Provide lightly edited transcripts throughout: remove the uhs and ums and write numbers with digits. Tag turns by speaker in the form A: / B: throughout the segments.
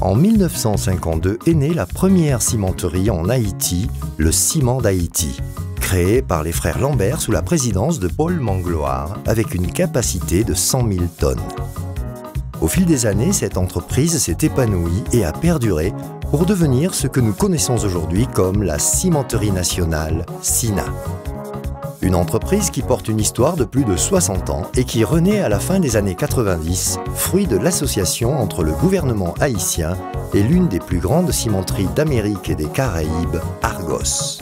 A: En 1952 est née la première cimenterie en Haïti, le Ciment d'Haïti, créé par les frères Lambert sous la présidence de Paul Mangloire, avec une capacité de 100 000 tonnes. Au fil des années, cette entreprise s'est épanouie et a perduré pour devenir ce que nous connaissons aujourd'hui comme la Cimenterie nationale, CINA. Une entreprise qui porte une histoire de plus de 60 ans et qui renaît à la fin des années 90, fruit de l'association entre le gouvernement haïtien et l'une des plus grandes cimenteries d'Amérique et des Caraïbes, Argos.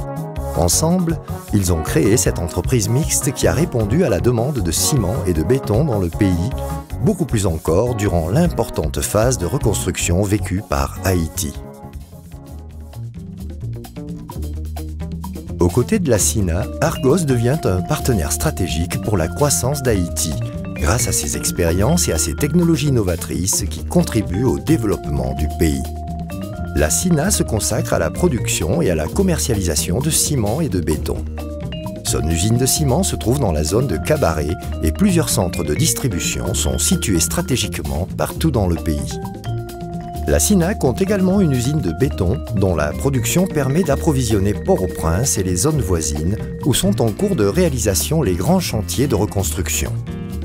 A: Ensemble, ils ont créé cette entreprise mixte qui a répondu à la demande de ciment et de béton dans le pays, beaucoup plus encore durant l'importante phase de reconstruction vécue par Haïti. Aux côtés de la CINA, Argos devient un partenaire stratégique pour la croissance d'Haïti, grâce à ses expériences et à ses technologies novatrices qui contribuent au développement du pays. La CINA se consacre à la production et à la commercialisation de ciment et de béton. Son usine de ciment se trouve dans la zone de Cabaret et plusieurs centres de distribution sont situés stratégiquement partout dans le pays. La CINA compte également une usine de béton dont la production permet d'approvisionner Port-au-Prince et les zones voisines où sont en cours de réalisation les grands chantiers de reconstruction.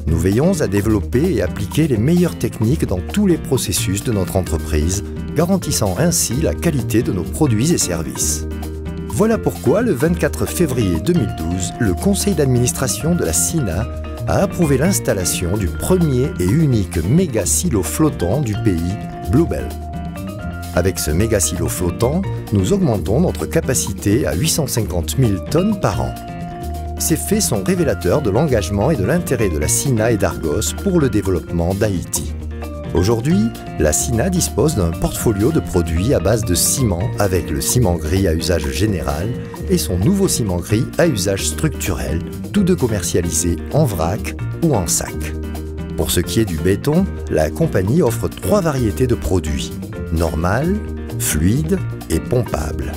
A: Nous veillons à développer et appliquer les meilleures techniques dans tous les processus de notre entreprise, garantissant ainsi la qualité de nos produits et services. Voilà pourquoi, le 24 février 2012, le conseil d'administration de la CINA a approuvé l'installation du premier et unique méga-silo flottant du pays, Bluebell. Avec ce méga-silo flottant, nous augmentons notre capacité à 850 000 tonnes par an. Ces faits sont révélateurs de l'engagement et de l'intérêt de la CINA et d'Argos pour le développement d'Haïti. Aujourd'hui, la CINA dispose d'un portfolio de produits à base de ciment avec le ciment gris à usage général et son nouveau ciment gris à usage structurel, tous deux commercialisés en vrac ou en sac. Pour ce qui est du béton, la compagnie offre 3 variétés de produits, normal, fluide et pompable.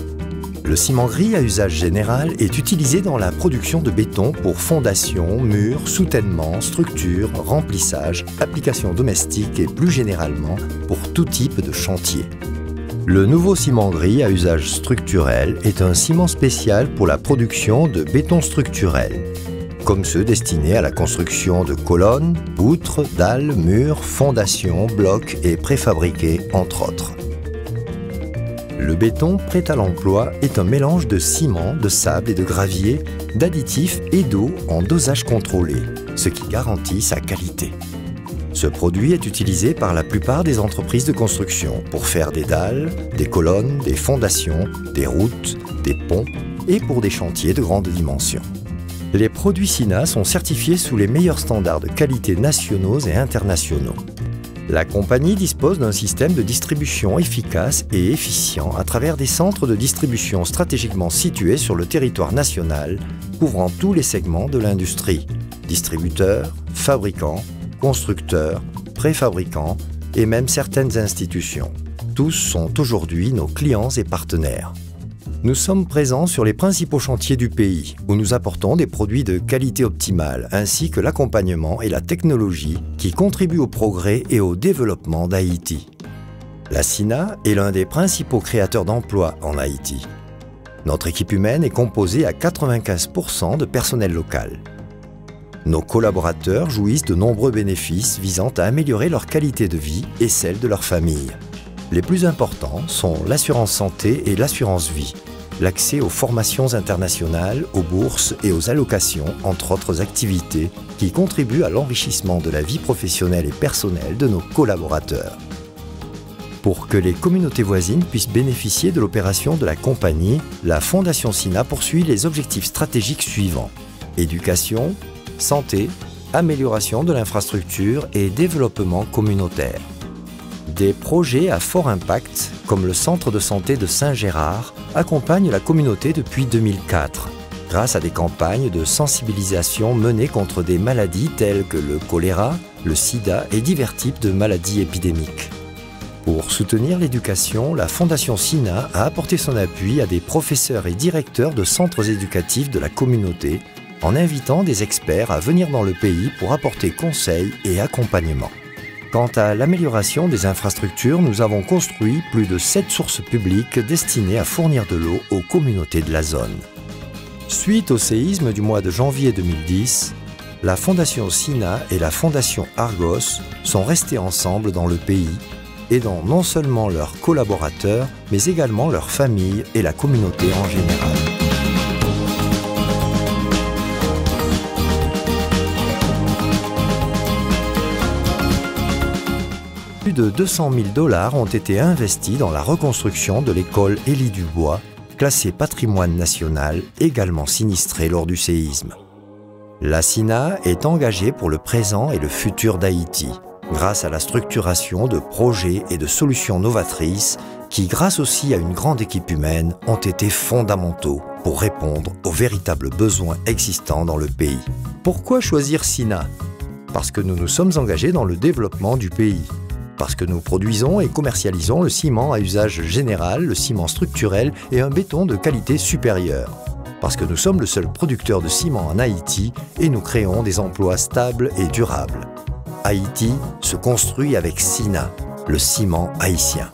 A: Le ciment gris à usage général est utilisé dans la production de béton pour fondation, murs, soutènement, structure, remplissage, applications domestiques et plus généralement pour tout type de chantier. Le nouveau ciment gris à usage structurel est un ciment spécial pour la production de béton structurel, comme ceux destinés à la construction de colonnes, poutres, dalles, murs, fondations, blocs et préfabriqués, entre autres. Le béton prêt à l'emploi est un mélange de ciment, de sable et de gravier, d'additifs et d'eau en dosage contrôlé, ce qui garantit sa qualité. Ce produit est utilisé par la plupart des entreprises de construction pour faire des dalles, des colonnes, des fondations, des routes, des ponts et pour des chantiers de grande dimension. Les produits CINA sont certifiés sous les meilleurs standards de qualité nationaux et internationaux. La compagnie dispose d'un système de distribution efficace et efficient à travers des centres de distribution stratégiquement situés sur le territoire national, couvrant tous les segments de l'industrie, distributeurs, fabricants, constructeurs, préfabricants et même certaines institutions. Tous sont aujourd'hui nos clients et partenaires. Nous sommes présents sur les principaux chantiers du pays, où nous apportons des produits de qualité optimale, ainsi que l'accompagnement et la technologie qui contribuent au progrès et au développement d'Haïti. La CINA est l'un des principaux créateurs d'emplois en Haïti. Notre équipe humaine est composée à 95% de personnel local. Nos collaborateurs jouissent de nombreux bénéfices visant à améliorer leur qualité de vie et celle de leur famille. Les plus importants sont l'assurance santé et l'assurance vie, l'accès aux formations internationales, aux bourses et aux allocations, entre autres activités, qui contribuent à l'enrichissement de la vie professionnelle et personnelle de nos collaborateurs. Pour que les communautés voisines puissent bénéficier de l'opération de la compagnie, la Fondation CINA poursuit les objectifs stratégiques suivants: éducation, santé, amélioration de l'infrastructure et développement communautaire. Des projets à fort impact, comme le centre de santé de Saint-Gérard, accompagnent la communauté depuis 2004, grâce à des campagnes de sensibilisation menées contre des maladies telles que le choléra, le sida et divers types de maladies épidémiques. Pour soutenir l'éducation, la Fondation CINA a apporté son appui à des professeurs et directeurs de centres éducatifs de la communauté, en invitant des experts à venir dans le pays pour apporter conseils et accompagnement. Quant à l'amélioration des infrastructures, nous avons construit plus de 7 sources publiques destinées à fournir de l'eau aux communautés de la zone. Suite au séisme du mois de janvier 2010, la Fondation Sina et la Fondation Argos sont restées ensemble dans le pays, aidant non seulement leurs collaborateurs, mais également leurs familles et la communauté en général. Plus de 200 000 $ ont été investis dans la reconstruction de l'école Élie Dubois, classée patrimoine national, également sinistrée lors du séisme. La Sina est engagée pour le présent et le futur d'Haïti, grâce à la structuration de projets et de solutions novatrices qui, grâce aussi à une grande équipe humaine, ont été fondamentaux pour répondre aux véritables besoins existants dans le pays. Pourquoi choisir Sina? Parce que nous nous sommes engagés dans le développement du pays. Parce que nous produisons et commercialisons le ciment à usage général, le ciment structurel et un béton de qualité supérieure. Parce que nous sommes le seul producteur de ciment en Haïti et nous créons des emplois stables et durables. Haïti se construit avec Sina, le ciment haïtien.